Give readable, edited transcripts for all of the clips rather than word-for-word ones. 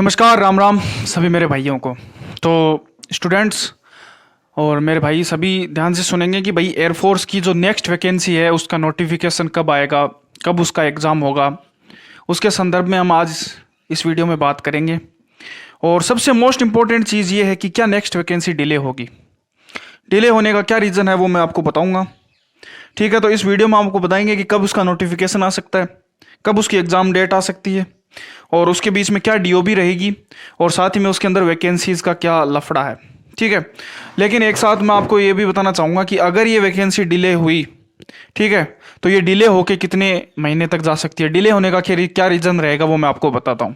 नमस्कार, राम राम सभी मेरे भाइयों को। तो स्टूडेंट्स और मेरे भाई सभी ध्यान से सुनेंगे कि भाई एयरफोर्स की जो नेक्स्ट वैकेंसी है उसका नोटिफिकेशन कब आएगा, कब उसका एग्ज़ाम होगा, उसके संदर्भ में हम आज इस वीडियो में बात करेंगे। और सबसे मोस्ट इम्पॉर्टेंट चीज़ ये है कि क्या नेक्स्ट वैकेंसी डिले होगी, डिले होने का क्या रीज़न है वो मैं आपको बताऊँगा। ठीक है, तो इस वीडियो में आपको बताएंगे कि कब उसका नोटिफिकेशन आ सकता है, कब उसकी एग्ज़ाम डेट आ सकती है और उसके बीच में क्या डीओबी रहेगी और साथ ही में उसके अंदर वैकेंसीज़ का क्या लफड़ा है। ठीक है, लेकिन एक साथ मैं आपको ये भी बताना चाहूँगा कि अगर ये वैकेंसी डिले हुई, ठीक है, तो ये डिले होके कितने महीने तक जा सकती है, डिले होने का क्या रीज़न रहेगा वो मैं आपको बताता हूँ।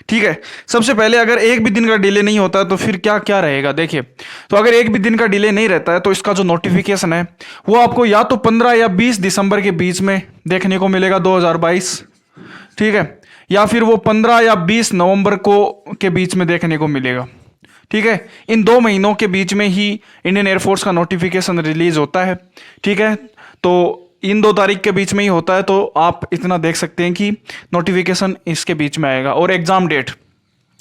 ठीक है, सबसे पहले अगर एक भी दिन का डिले नहीं होता है तो फिर क्या क्या रहेगा। देखिए, तो अगर एक भी दिन का डिले नहीं रहता है तो इसका जो नोटिफिकेशन है वो आपको या तो 15 या 20 दिसंबर के बीच में देखने को मिलेगा 2022, ठीक है, या फिर वो 15 या 20 नवंबर के बीच में देखने को मिलेगा। ठीक है, इन 2 महीनों के बीच में ही इंडियन एयरफोर्स का नोटिफिकेशन रिलीज होता है। ठीक है, तो इन 2 तारीख के बीच में ही होता है, तो आप इतना देख सकते हैं कि नोटिफिकेशन इसके बीच में आएगा। और एग्ज़ाम डेट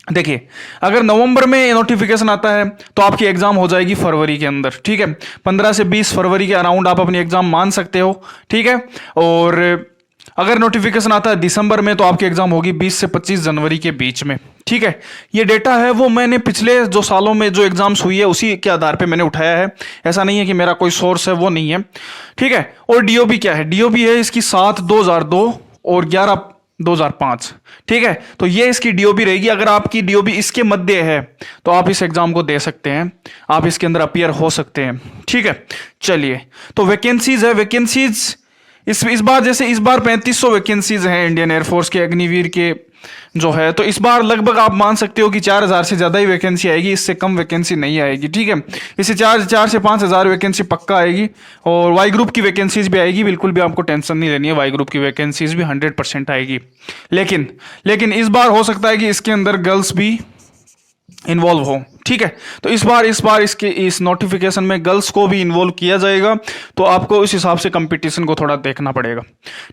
देखिए, अगर नवंबर में नोटिफिकेशन आता है तो आपकी एग्ज़ाम हो जाएगी फरवरी के अंदर। ठीक है, 15 से 20 फरवरी के अराउंड आप अपनी एग्ज़ाम मान सकते हो। ठीक है, और अगर नोटिफिकेशन आता है दिसंबर में तो आपकी एग्ज़ाम होगी 20 से 25 जनवरी के बीच में। ठीक है, ये डेटा है वो मैंने पिछले जो सालों में जो एग्ज़ाम्स हुई है उसी के आधार पे मैंने उठाया है, ऐसा नहीं है कि मेरा कोई सोर्स है वो नहीं है। ठीक है, और डीओबी क्या है, डीओबी है इसकी 7/2002 और 11/2005। ठीक है, तो ये इसकी डीओबी रहेगी। अगर आपकी डीओबी इसके मध्य है तो आप इस एग्जाम को दे सकते हैं, आप इसके अंदर अपीयर हो सकते हैं। ठीक है, चलिए, तो वैकेंसीज है, वैकेंसीज इस बार जैसे इस बार 3500 वैकेंसीज हैं इंडियन एयरफोर्स के अग्निवीर के जो है, तो इस बार लगभग आप मान सकते हो कि 4000 से ज़्यादा ही वैकेंसी आएगी, इससे कम वैकेंसी नहीं आएगी। ठीक है, इससे 4 से 5000 वैकेंसी पक्का आएगी। और वाई ग्रुप की वैकेंसीज भी आएगी, बिल्कुल भी आपको टेंशन नहीं लेनी है, वाई ग्रुप की वैकेंसीज भी 100% आएगी। लेकिन इस बार हो सकता है कि इसके अंदर गर्ल्स भी इन्वॉल्व हो। ठीक है, तो इस बार इसके इस नोटिफिकेशन में गर्ल्स को भी इन्वॉल्व किया जाएगा, तो आपको उस हिसाब से कंपटीशन को थोड़ा देखना पड़ेगा।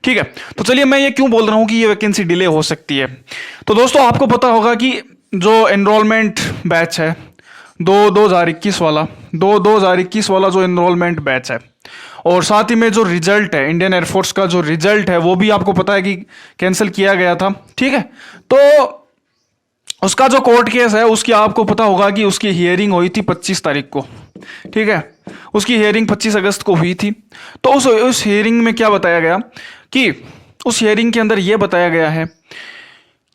ठीक है, तो चलिए, मैं ये क्यों बोल रहा हूँ कि ये वैकेंसी डिले हो सकती है। तो दोस्तों, आपको पता होगा कि जो एनरोलमेंट बैच है 2021 वाला जो एनरोलमेंट बैच है, और साथ ही में जो रिजल्ट है इंडियन एयरफोर्स का, जो रिजल्ट है वो भी आपको पता है कि कैंसिल किया गया था। ठीक है, तो उसका जो कोर्ट केस है उसकी आपको पता होगा कि उसकी हियरिंग हुई थी 25 तारीख को। ठीक है, उसकी हियरिंग 25 अगस्त को हुई थी। तो उस हियरिंग में क्या बताया गया कि उस हियरिंग के अंदर यह बताया गया है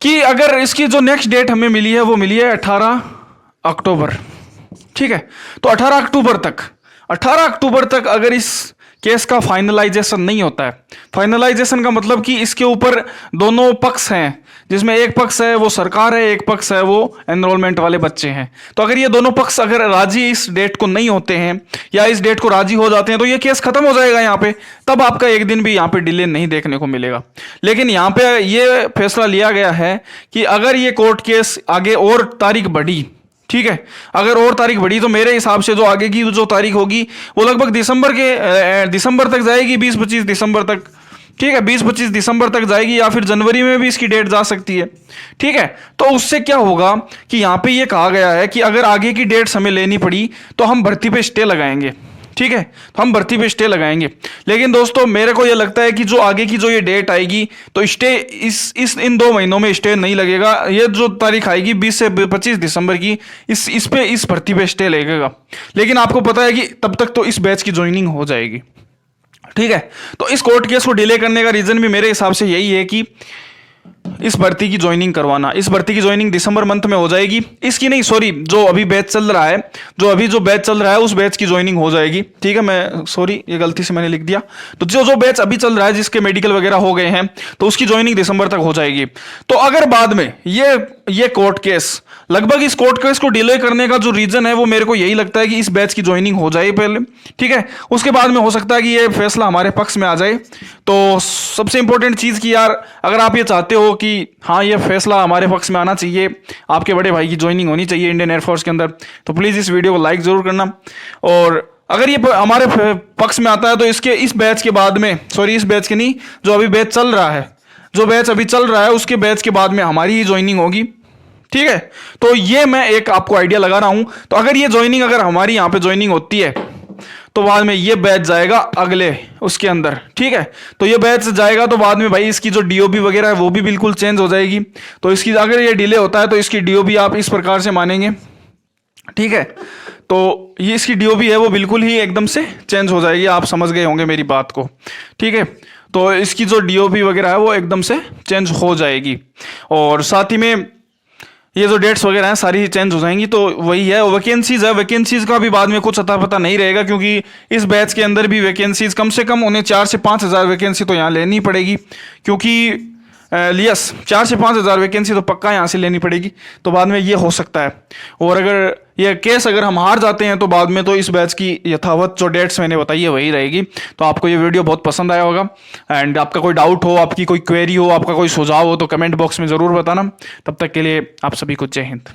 कि अगर इसकी जो नेक्स्ट डेट हमें मिली है वो मिली है 18 अक्टूबर। ठीक है, तो 18 अक्टूबर तक अगर इस केस का फाइनलाइजेशन नहीं होता है, फाइनलाइजेशन का मतलब कि इसके ऊपर दोनों पक्ष हैं, जिसमें एक पक्ष है वो सरकार है, एक पक्ष है वो एनरोलमेंट वाले बच्चे हैं। तो अगर ये दोनों पक्ष अगर राजी इस डेट को नहीं होते हैं या इस डेट को राजी हो जाते हैं तो ये केस खत्म हो जाएगा यहाँ पे, तब आपका एक दिन भी यहाँ पे डिले नहीं देखने को मिलेगा। लेकिन यहाँ पे ये फैसला लिया गया है कि अगर ये कोर्ट केस आगे और तारीख बढ़ी, ठीक है, अगर और तारीख बढ़ी तो मेरे हिसाब से जो आगे की जो तारीख होगी वो लगभग दिसंबर तक जाएगी, 20-25 दिसंबर तक। ठीक है, 20-25 दिसंबर तक जाएगी, या फिर जनवरी में भी इसकी डेट जा सकती है। ठीक है, तो उससे क्या होगा कि यहाँ पे ये कहा गया है कि अगर आगे की डेट्स हमें लेनी पड़ी तो हम भर्ती पे स्टे लगाएंगे। ठीक है, तो हम भर्ती पे स्टे लगाएंगे। लेकिन दोस्तों, मेरे को ये लगता है कि जो आगे की जो ये डेट आएगी तो स्टे इन 2 महीनों में स्टे नहीं लगेगा। ये जो तारीख आएगी 20 से 25 दिसंबर की, इस भर्ती पे स्टे लगेगा। लेकिन आपको पता है कि तब तक तो इस बैच की ज्वाइनिंग हो जाएगी। ठीक है, तो इस कोर्ट केस को डिले करने का रीजन भी मेरे हिसाब से यही है कि इस भर्ती की ज्वाइनिंग करवाना। इस भर्ती की ज्वाइनिंग दिसंबर मंथ में हो जाएगी, इसकी नहीं, सॉरी, जो बैच चल रहा है, जो बैच चल रहा है उस बैच की ज्वाइनिंग हो जाएगी। ठीक है, मैं सॉरी, ये गलती से मैंने लिख दिया। तो जो बैच अभी चल रहा है जिसके मेडिकल वगैरह हो गए हैं तो उसकी ज्वाइनिंग दिसंबर तक हो जाएगी। तो अगर बाद में ये कोर्ट केस, लगभग इस कोर्ट केस को डिले करने का जो रीजन है वो मेरे को यही लगता है कि इस बैच की ज्वाइनिंग हो जाए पहले। ठीक है, उसके बाद में हो सकता है कि ये फैसला हमारे पक्ष में आ जाए। तो सबसे इंपॉर्टेंट चीज़ कि यार, अगर आप ये चाहते हो कि हाँ ये फैसला हमारे पक्ष में आना चाहिए, आपके बड़े भाई की ज्वाइनिंग होनी चाहिए इंडियन एयरफोर्स के अंदर, तो प्लीज़ इस वीडियो को लाइक ज़रूर करना। और अगर ये हमारे पक्ष में आता है तो इस बैच के बाद में, सॉरी, इस बैच के नहीं, जो अभी बैच चल रहा है, जो बैच अभी चल रहा है उसके बैच के बाद में हमारी ही ज्वाइनिंग होगी। ठीक है, तो ये मैं एक आपको आइडिया लगा रहा हूं। तो अगर ये ज्वाइनिंग अगर हमारी यहाँ पे ज्वाइनिंग होती है तो बाद में ये बैच जाएगा अगले उसके अंदर, ठीक है। तो ये बैच जाएगा तो बाद में भाई इसकी जो डीओबी वगैरह है वो भी बिल्कुल चेंज हो जाएगी। तो इसकी अगर ये डिले होता है तो इसकी डीओबी आप इस प्रकार से मानेंगे, ठीक है। तो ये इसकी डीओबी है वो बिल्कुल ही एकदम से चेंज हो जाएगी, आप समझ गए होंगे मेरी बात को, ठीक है। तो इसकी जो डीओबी वगैरह है वो एकदम से चेंज हो जाएगी, और साथ ही में ये जो डेट्स वगैरह हैं सारी चेंज हो जाएंगी। तो वही है, वैकेंसीज है, वैकेंसीज का भी बाद में कुछ अता पता नहीं रहेगा, क्योंकि इस बैच के अंदर भी वैकेंसीज कम से कम उन्हें 4 से 5 हज़ार वैकेंसी तो यहाँ लेनी पड़ेगी, क्योंकि यस 4 से 5 हज़ार वैकेंसी तो पक्का यहाँ से लेनी पड़ेगी। तो बाद में ये हो सकता है, और अगर ये केस अगर हम हार जाते हैं तो बाद में तो इस बैच की यथावत जो डेट्स मैंने बताई है वही रहेगी। तो आपको ये वीडियो बहुत पसंद आया होगा, एंड आपका कोई डाउट हो, आपकी कोई क्वेरी हो, आपका कोई सुझाव हो तो कमेंट बॉक्स में ज़रूर बताना। तब तक के लिए आप सभी को जय हिंद।